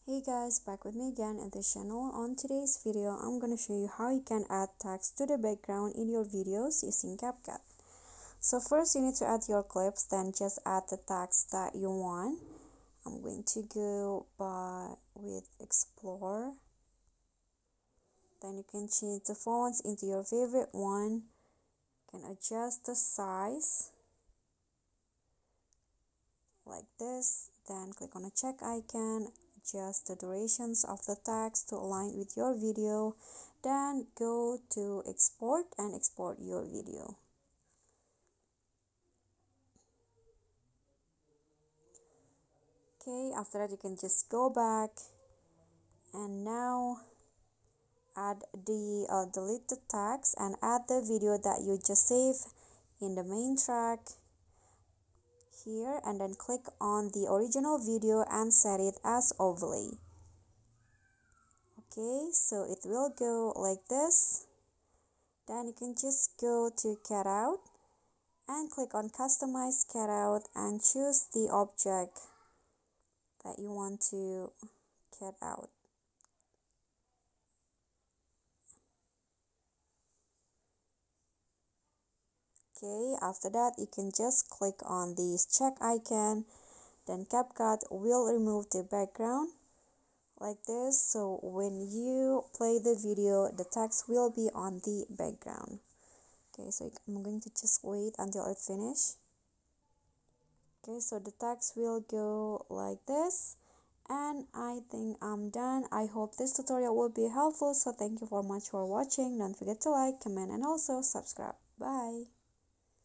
Hey guys, back with me again at the channel. On today's video, I'm gonna show you how you can add text to the background in your videos using CapCut. So first you need to add your clips, then just add the text that you want. I'm going to go with Explore. Then you can change the fonts into your favorite one. You can adjust the size like this, then click on a check icon, adjust the durations of the text to align with your video, then go to export and export your video. Okay, after that you can just go back and now add delete the text and add the video that you just saved in the main track here, and then click on the original video and set it as overlay. Okay, so it will go like this. Then you can just go to cutout and click on customize cutout and choose the object that you want to cut out. Okay, after that you can just click on this check icon, then CapCut will remove the background like this, so when you play the video the text will be on the background. Okay, so I'm going to just wait until it finishes. Okay, so the text will go like this, and I think I'm done. I hope this tutorial will be helpful, so thank you so much for watching. Don't forget to like, comment, and also subscribe. Bye.